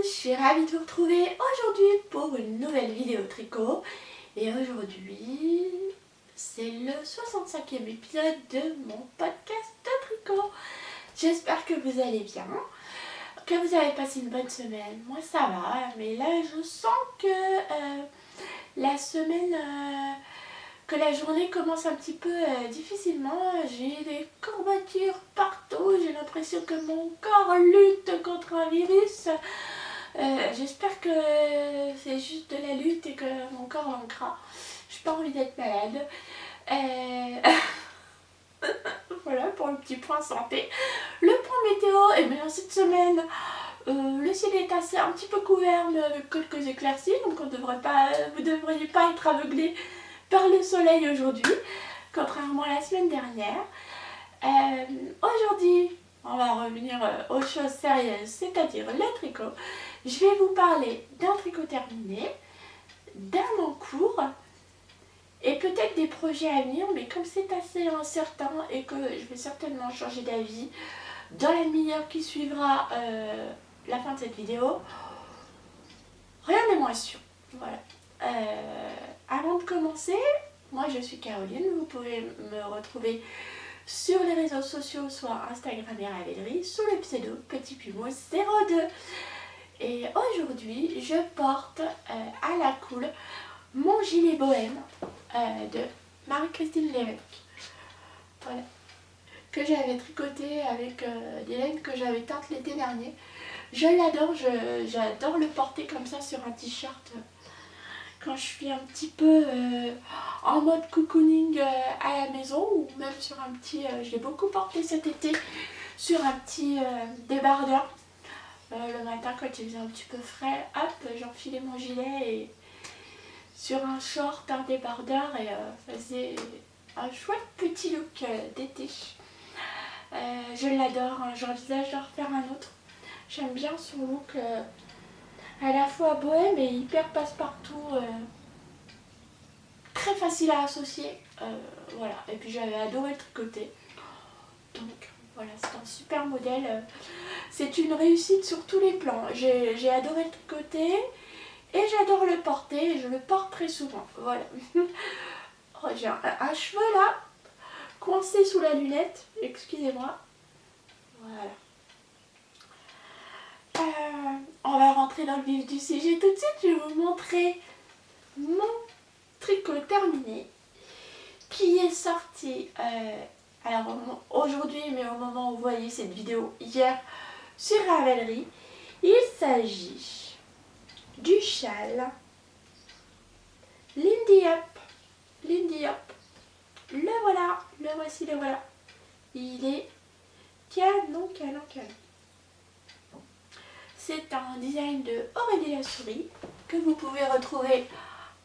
je suis ravie de vous retrouver aujourd'hui pour une nouvelle vidéo tricot. Et aujourd'hui, c'est le 65e épisode de mon podcast de tricot. J'espère que vous allez bien, que vous avez passé une bonne semaine. Moi ça va, mais là je sens que la semaine, que la journée commence un petit peu difficilement. J'ai des courbatures partout, j'ai l'impression que mon corps lutte contre un virus. J'espère que c'est juste de la lutte et que mon corps manquera. J'ai pas envie d'être malade. Voilà pour le petit point santé. Le point météo, et bien cette semaine, le ciel est assez un petit peu couvert mais avec quelques éclaircies, donc vous ne devriez pas être aveuglé par le soleil aujourd'hui, contrairement à la semaine dernière. Aujourd'hui, on va revenir aux choses sérieuses, c'est-à-dire le tricot. Je vais vous parler d'un tricot terminé, d'un en cours et peut-être des projets à venir, mais comme c'est assez incertain et que je vais certainement changer d'avis dans la demi-heure qui suivra la fin de cette vidéo, rien n'est moins sûr. Voilà. Avant de commencer, moi je suis Caroline, vous pouvez me retrouver sur les réseaux sociaux, soit Instagram et Ravelry, sous le pseudo Petit Pumeau 02. Et aujourd'hui, je porte à la cool mon gilet bohème de Marie-Christine Lévesque. Voilà. Que j'avais tricoté avec des laines que j'avais teintes l'été dernier. Je l'adore, j'adore le porter comme ça sur un t-shirt quand je suis un petit peu en mode cocooning à la maison, ou même sur un petit, je l'ai beaucoup porté cet été sur un petit débardeur. Le matin quand il faisait un petit peu frais, hop, j'enfilais mon gilet et sur un short, un débardeur, et ça faisait un chouette petit look d'été. Je l'adore, hein, j'envisage d'en refaire un autre. J'aime bien son look à la fois bohème et hyper passe-partout, très facile à associer. Voilà, et puis j'avais adoré le tricoter. Donc voilà, c'est un super modèle. C'est une réussite sur tous les plans. J'ai adoré le tricoter et j'adore le porter, et je le porte très souvent. Voilà. Oh, j'ai un cheveu là, coincé sous la lunette, excusez-moi. Voilà. On va rentrer dans le vif du sujet tout de suite. Je vais vous montrer mon tricot terminé qui est sorti alors aujourd'hui, mais au moment où vous voyez cette vidéo, hier, sur Ravelry. Il s'agit du châle Lindy Hop. Lindy Hop. Le voilà, le voici, le voilà. Il est canon, canon, canon. C'est un design de Aurélie Lasourie que vous pouvez retrouver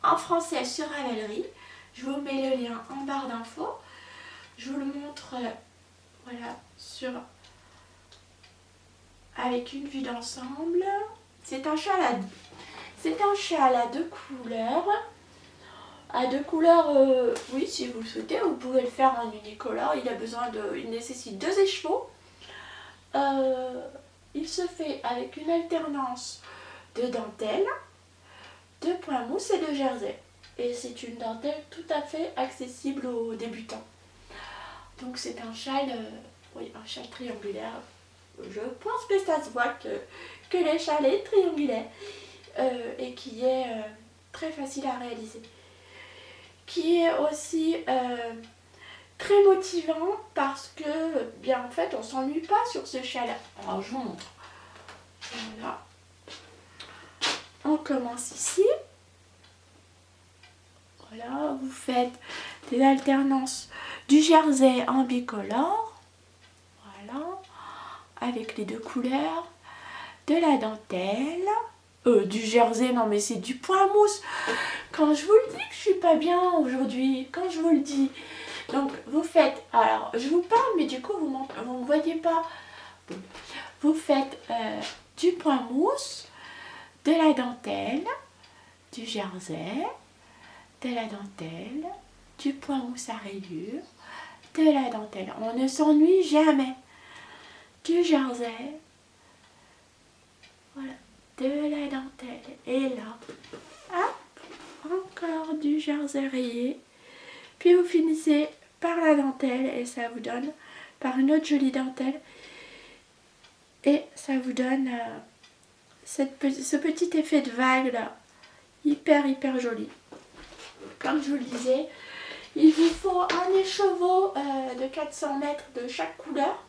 en français sur Ravelry. Je vous mets le lien en barre d'infos. Je vous le montre voilà, avec une vue d'ensemble. C'est un châle à deux couleurs. À deux couleurs, oui, si vous le souhaitez, vous pouvez le faire en unicolore. Il nécessite deux écheveaux. Il se fait avec une alternance de dentelle, de point mousse et de jersey. Et c'est une dentelle tout à fait accessible aux débutants. Donc c'est un châle, oui, un châle triangulaire. Je pense que ça se voit que le châle est triangulaire et qui est très facile à réaliser. Qui est aussi très motivant parce que, bien en fait, on s'ennuie pas sur ce châle. Alors je vous montre. Voilà. On commence ici. Voilà, vous faites des alternances du jersey en bicolore. Voilà. Avec les deux couleurs. De la dentelle. Du jersey, non mais c'est du point mousse. Quand je vous le dis que je suis pas bien aujourd'hui, quand je vous le dis. Donc vous faites, alors je vous parle mais du coup vous ne me voyez pas. Vous faites du point mousse, de la dentelle, du jersey, de la dentelle, du point mousse à rayures, de la dentelle. On ne s'ennuie jamais. Du jersey. Voilà. de la dentelle. Et là, hop, encore du jersey rayé. Puis vous finissez par la dentelle et ça vous donne, par une autre jolie dentelle. Et ça vous donne ce petit effet de vague là, hyper joli. Comme je vous le disais, il vous faut un écheveau de 400 mètres de chaque couleur.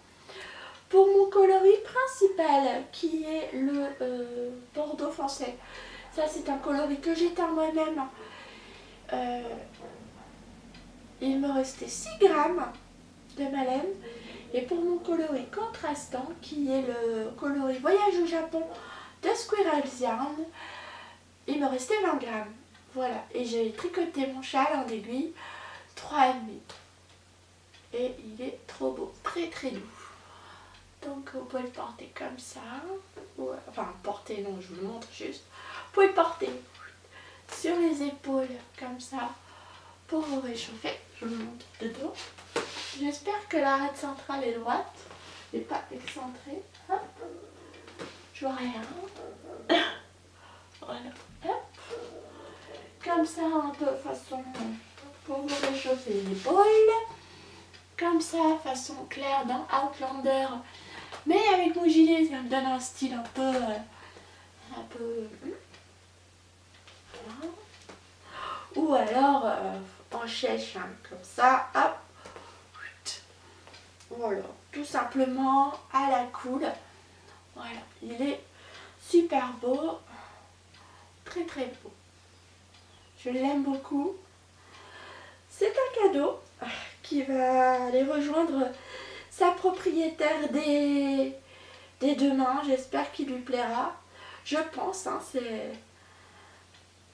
Pour mon coloris principal, qui est le bordeaux foncé, ça c'est un coloris que j'ai teint moi-même. Il me restait 6 grammes de ma laine. Et pour mon coloris contrastant, qui est le coloris Voyage au Japon de Squirrel's Yarn, il me restait 20 grammes. Voilà, et j'ai tricoté mon châle en aiguille 3,5. Et il est trop beau, très doux. Donc vous pouvez le porter comme ça. Enfin, porter, non, je vous le montre juste. Vous pouvez le porter sur les épaules comme ça pour vous réchauffer. Je vous montre dedans. J'espère que l'arête centrale est droite et pas excentrée. Hop. Je vois rien. Voilà. Hop. Comme ça, un peu façon pour vous réchauffer l'épaule. Comme ça, façon claire dans Outlander. Mais avec mon gilet, ça me donne un style un peu ou alors en chèche, hein, comme ça, hop. Voilà, tout simplement à la cool. Voilà, il est super beau, très beau. Je l'aime beaucoup. C'est un cadeau qui va aller rejoindre sa propriétaire dès demain. J'espère qu'il lui plaira. Je pense, hein,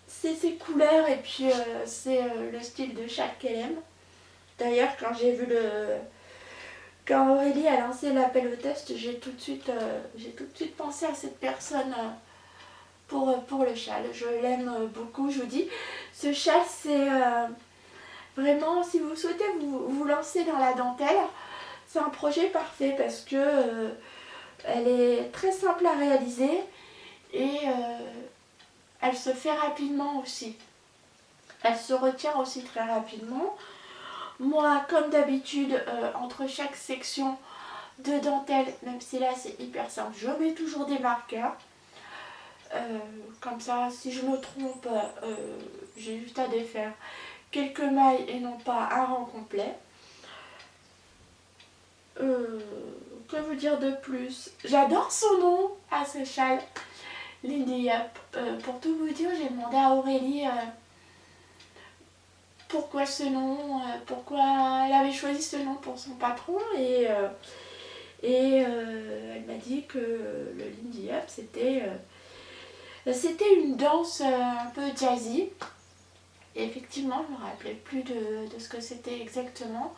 c'est ses couleurs et puis c'est le style de châle qu'elle aime. D'ailleurs, quand Aurélie a lancé l'appel au test, j'ai tout de suite pensé à cette personne pour le châle. Je l'aime beaucoup, je vous dis. Ce châle, c'est vraiment, si vous souhaitez vous lancer dans la dentelle, c'est un projet parfait parce que elle est très simple à réaliser et elle se fait rapidement aussi. Elle se retient aussi très rapidement. Moi, comme d'habitude, entre chaque section de dentelle, même si là c'est hyper simple, je mets toujours des marqueurs. Comme ça, si je me trompe, j'ai juste à défaire quelques mailles et non pas un rang complet. Que vous dire de plus? J'adore son nom à ce châle, Lindy Up. Pour tout vous dire, j'ai demandé à Aurélie pourquoi ce nom, pourquoi elle avait choisi ce nom pour son patron et elle m'a dit que le Lindy Up c'était une danse un peu jazzy. Et effectivement, je ne me rappelais plus de ce que c'était exactement.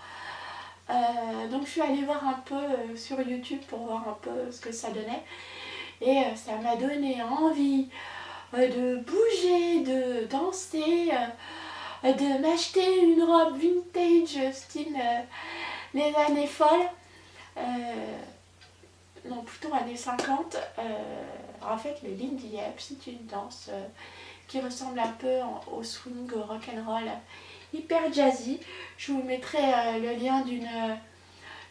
Donc je suis allée voir un peu sur YouTube pour voir un peu ce que ça donnait. Et ça m'a donné envie de bouger, de danser, de m'acheter une robe vintage style les années folles. Non, plutôt années 50. En fait, le Lindy Hop, c'est une danse qui ressemble un peu au swing, au rock'n'roll, hyper jazzy. Je vous mettrai le lien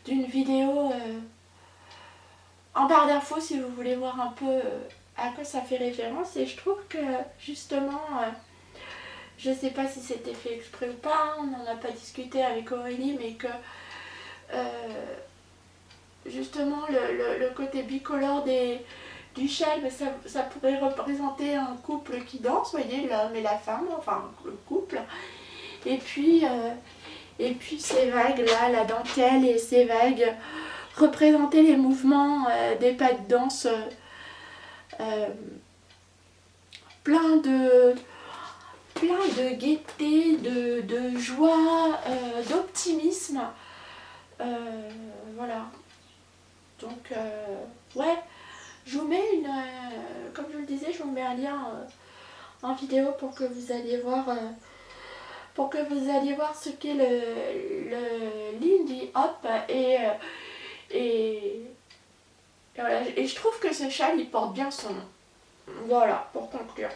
d'une vidéo en barre d'infos si vous voulez voir un peu à quoi ça fait référence. Et je trouve que justement, je sais pas si c'était fait exprès ou pas, on n'en a pas discuté avec Aurélie, mais que justement le côté bicolore du châle, ça pourrait représenter un couple qui danse, vous voyez, l'homme et la femme, enfin le couple. Et puis ces vagues là, la dentelle et ces vagues représenter les mouvements des pas de danse plein de gaieté, de joie, d'optimisme. Voilà. Donc ouais, je vous mets comme je le disais, je vous mets un lien en vidéo pour que vous alliez voir ce qu'est le Lindy Hop et voilà. Et je trouve que ce châle il porte bien son nom. Voilà, pour conclure.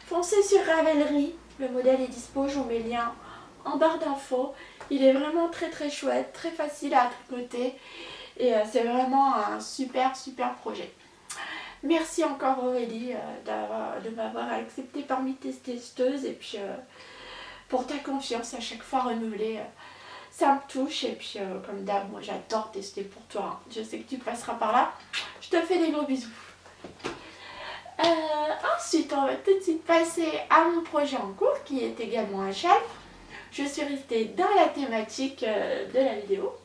Foncez sur Ravelry, le modèle est dispo, je vous mets le lien en barre d'infos. Il est vraiment très très chouette, très facile à tricoter et c'est vraiment un super projet. Merci encore Aurélie de m'avoir accepté parmi tes testeuses et puis pour ta confiance à chaque fois renouvelée. Ça me touche et puis comme d'hab, moi j'adore tester pour toi. Je sais que tu passeras par là. Je te fais des gros bisous. Ensuite, on va tout de suite passer à mon projet en cours qui est également un châle. Je suis restée dans la thématique de la vidéo.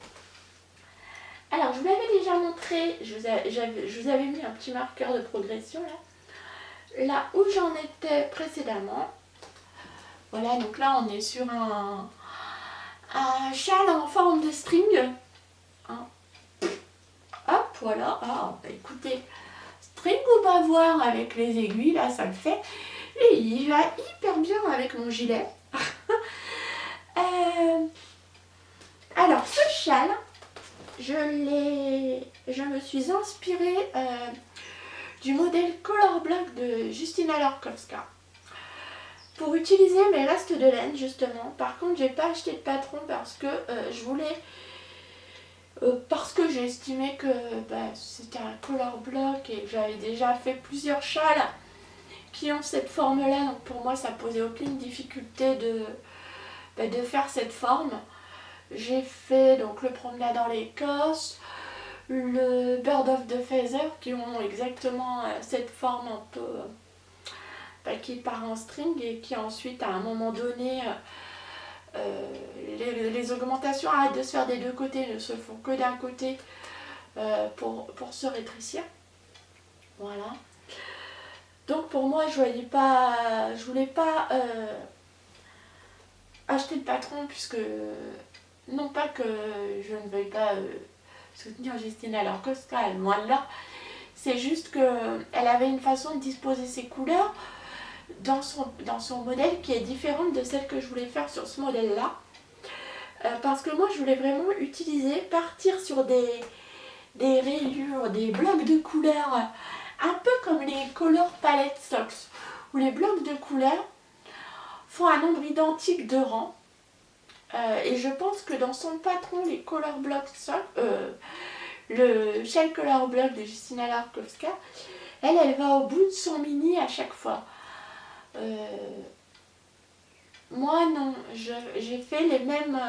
Alors, je vous l'avais déjà montré, je vous avais mis un petit marqueur de progression là où j'en étais précédemment. Voilà, donc là on est sur un châle en forme de string. Hein. Hop, voilà. Ah, bah, écoutez, string ou bavoir avec les aiguilles, là ça le fait. Et il va hyper bien avec mon gilet. Alors, ce châle, je me suis inspirée du modèle Color Block de Justyna Lorkowska pour utiliser mes restes de laine justement. Par contre, j'ai pas acheté de patron parce que je voulais parce que j'ai estimé que c'était un color block et que j'avais déjà fait plusieurs châles qui ont cette forme là, donc pour moi ça posait aucune difficulté de faire cette forme. J'ai fait donc le promenade dans l'Écosse, le Bird of the Feather qui ont exactement cette forme un peu qui part en string et qui ensuite à un moment donné les augmentations arrêtent de se faire des deux côtés, ne se font que d'un côté pour se rétrécir. Voilà. Donc pour moi je voulais pas acheter de patron puisque non pas que je ne veuille pas soutenir Justyna Lorkowska, loin de là. C'est juste qu'elle avait une façon de disposer ses couleurs dans son modèle qui est différente de celle que je voulais faire sur ce modèle là. Parce que moi je voulais vraiment partir sur des rayures, des blocs de couleurs, un peu comme les Color Palette Socks, où les blocs de couleurs font un nombre identique de rangs. Et je pense que dans son patron, les Color Block Socks, le Shell Color Block de Justyna Lorkowska, elle va au bout de son mini à chaque fois. Moi non, j'ai fait les mêmes.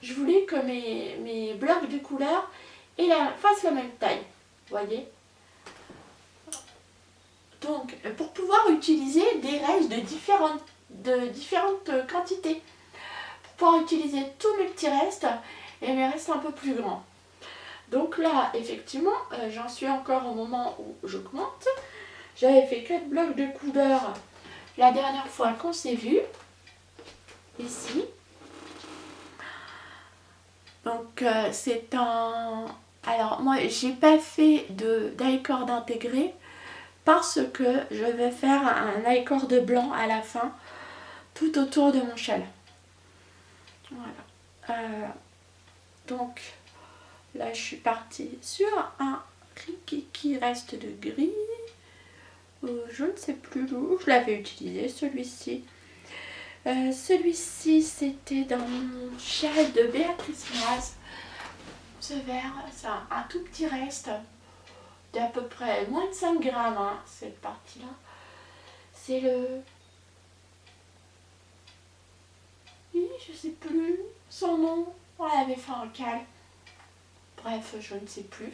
Je voulais que mes blocs de couleurs fassent la même taille, vous voyez. Donc, pour pouvoir utiliser des restes de différentes quantités, pour pouvoir utiliser tous mes petits restes et mes restes un peu plus grands. Donc là, effectivement, j'en suis encore au moment où j'augmente. J'avais fait 4 blocs de couleurs la dernière fois qu'on s'est vu, ici. Donc c'est un... Alors moi, j'ai pas fait d'i-cord intégré parce que je vais faire un i-cord blanc à la fin, tout autour de mon châle. Voilà. Donc là, je suis partie sur un rikiki reste de gris. Je ne sais plus où je l'avais utilisé, celui-ci. Celui-ci, c'était dans mon châle de Béatrice Mraz. Ce vert, c'est un tout petit reste d'à peu près moins de 5 grammes, hein, cette partie-là. C'est le... Oui, je sais plus son nom. On l'avait fait en cale. Bref, je ne sais plus.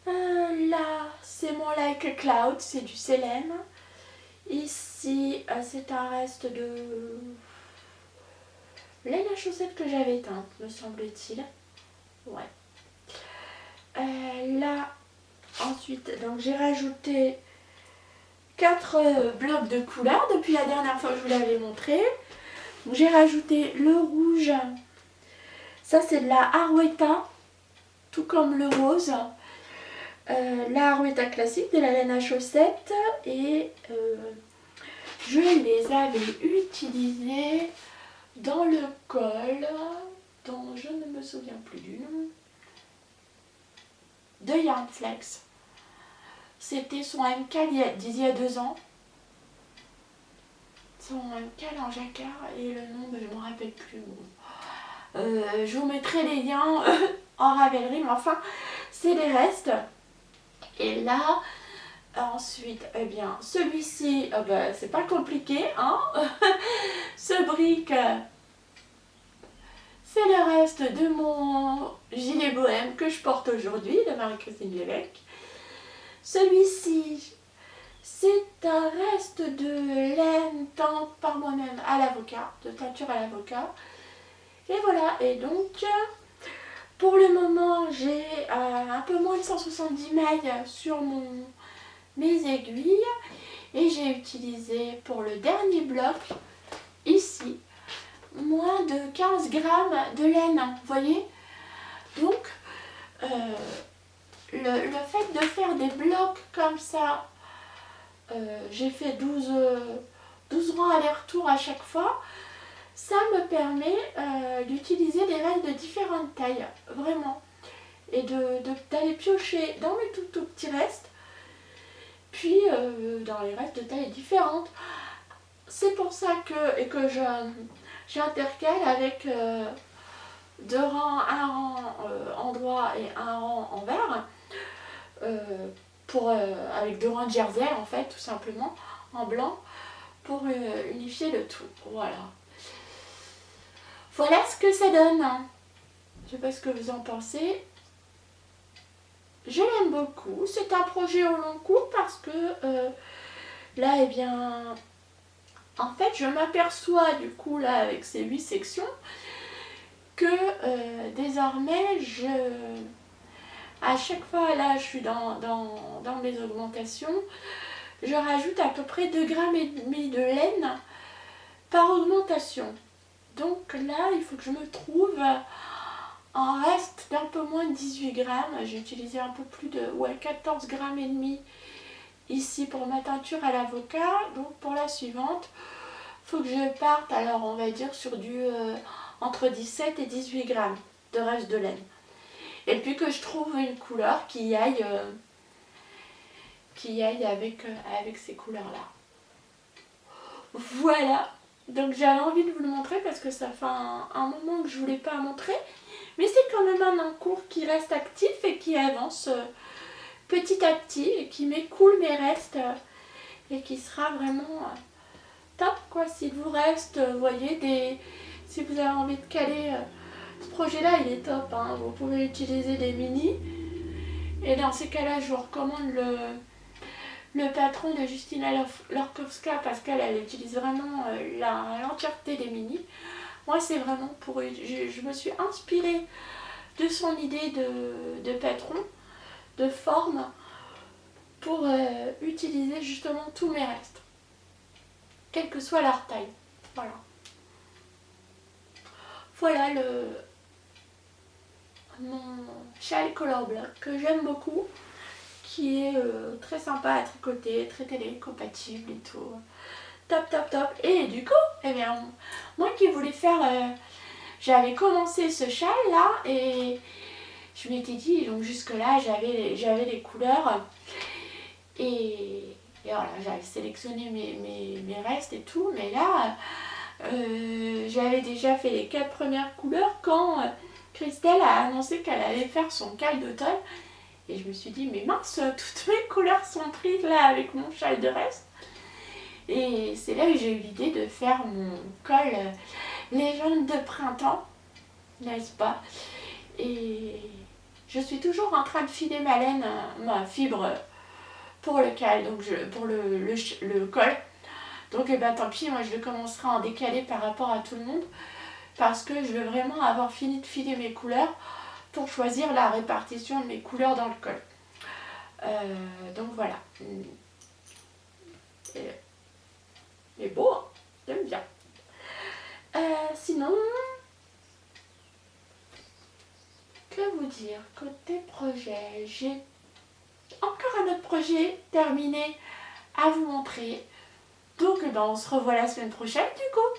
Là, c'est mon Like a Cloud, c'est du Selene. Ici, c'est un reste de laine à chaussettes que j'avais éteinte, me semble-t-il. Ouais. Là, ensuite, donc j'ai rajouté 4 blocs de couleurs depuis la dernière fois que je vous l'avais montré. J'ai rajouté le rouge. Ça, c'est de la Harwetta, tout comme le rose. La Harwetta classique, de la laine à chaussettes. Et je les avais utilisés dans le col, dont je ne me souviens plus du nom, de Yarn Flex. C'était son MK d'il y a 2 ans. Son MK en jacquard et le nom, je ne me rappelle plus. Bon. Je vous mettrai les liens en Ravelry, mais enfin, c'est les restes. Et là, ensuite, eh bien, celui-ci, c'est pas compliqué, hein. Ce brick, c'est le reste de mon gilet bohème que je porte aujourd'hui, de Marie-Christine Lévesque. Celui-ci, c'est un reste de laine teinte par moi-même à l'avocat, de teinture à l'avocat. Et voilà, et donc, pour le moment, j'ai un peu moins de 170 mailles sur mes aiguilles. Et j'ai utilisé pour le dernier bloc, ici, moins de 15 grammes de laine, vous voyez. Donc, le fait de faire des blocs comme ça, j'ai fait 12 rangs aller-retour à chaque fois, ça me permet d'utiliser des restes de différentes tailles, vraiment. Et d'aller piocher dans les tout petits restes, puis dans les restes de tailles différentes. C'est pour ça que j'intercale avec 2 rangs, un rang en droit et un rang en vert, avec 2 rangs de jersey en fait, tout simplement, en blanc, pour unifier le tout. Voilà. Voilà ce que ça donne. Je sais pas ce que vous en pensez. Je l'aime beaucoup. C'est un projet au long cours parce que là, eh bien, en fait, je m'aperçois du coup là avec ces 8 sections que désormais, à chaque fois là, je suis dans mes augmentations, je rajoute à peu près 2,5 grammes de laine par augmentation. Donc là, il faut que je me trouve en reste d'un peu moins de 18 grammes. J'ai utilisé un peu plus de 14,5 grammes ici pour ma teinture à l'avocat. Donc pour la suivante, il faut que je parte, alors on va dire sur du entre 17 et 18 grammes de reste de laine. Et puis que je trouve une couleur qui aille avec ces couleurs-là. Voilà. Donc j'avais envie de vous le montrer parce que ça fait un moment que je ne vous l'ai pas montré. Mais c'est quand même un encours qui reste actif et qui avance petit à petit et qui m'écoule mes restes et qui sera vraiment top quoi. S'il vous reste, vous voyez, si vous avez envie de caler ce projet-là, il est top. Hein. Vous pouvez utiliser des mini. Et dans ces cas-là, je vous recommande le patron de Justina Lorkowska parce qu'elle utilise vraiment l'entièreté des mini. Moi, c'est vraiment pour... Je me suis inspirée de son idée de patron, de forme, pour utiliser justement tous mes restes, quelle que soit leur taille. Voilà. Voilà mon châle color block que j'aime beaucoup, qui est très sympa à tricoter, très télécompatible et tout. Top, top, top. Et du coup, eh bien, moi qui voulais faire... j'avais commencé ce châle là et je m'étais dit, donc jusque là j'avais les couleurs et voilà, j'avais sélectionné mes restes et tout, mais là j'avais déjà fait les 4 premières couleurs quand Christelle a annoncé qu'elle allait faire son châle d'automne et je me suis dit, mais mince, toutes mes couleurs sont prises là avec mon châle de reste. Et c'est là que j'ai eu l'idée de faire mon col légende de printemps, n'est-ce pas? Et je suis toujours en train de filer ma laine, ma fibre pour le cal, donc pour le col. Donc eh ben, tant pis, moi je commencerai à en décaler par rapport à tout le monde parce que je veux vraiment avoir fini de filer mes couleurs pour choisir la répartition de mes couleurs dans le col. Donc voilà. Mais beau, hein, j'aime bien. Sinon, que vous dire, côté projet, j'ai encore un autre projet terminé à vous montrer. Donc ben, on se revoit la semaine prochaine du coup,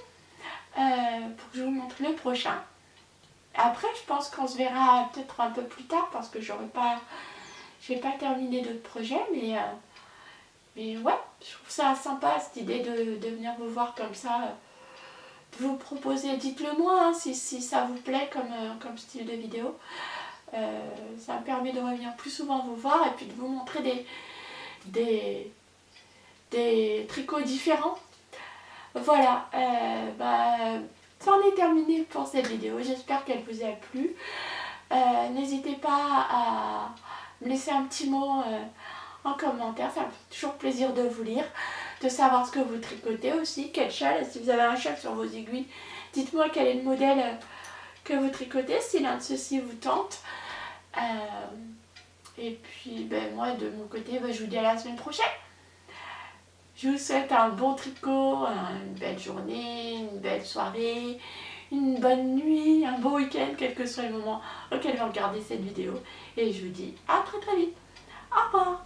pour que je vous montre le prochain. Après je pense qu'on se verra peut-être un peu plus tard parce que j'aurai pas j'ai pas terminé d'autres projets, mais ouais, je trouve ça sympa cette idée de venir vous voir comme ça, de vous proposer, dites-le moi hein, si ça vous plaît comme style de vidéo. Ça me permet de revenir plus souvent vous voir et puis de vous montrer des tricots différents. Voilà, ça en est terminé pour cette vidéo, j'espère qu'elle vous a plu. N'hésitez pas à me laisser un petit mot en commentaire, ça me fait toujours plaisir de vous lire, de savoir ce que vous tricotez aussi, quel châle, si vous avez un châle sur vos aiguilles, dites-moi quel est le modèle que vous tricotez, si l'un de ceux-ci vous tente. Et puis moi de mon côté, je vous dis à la semaine prochaine. Je vous souhaite un bon tricot, une belle journée, une belle soirée, une bonne nuit, un beau week-end, quel que soit le moment auquel vous regardez cette vidéo. Et je vous dis à très très vite. Au revoir.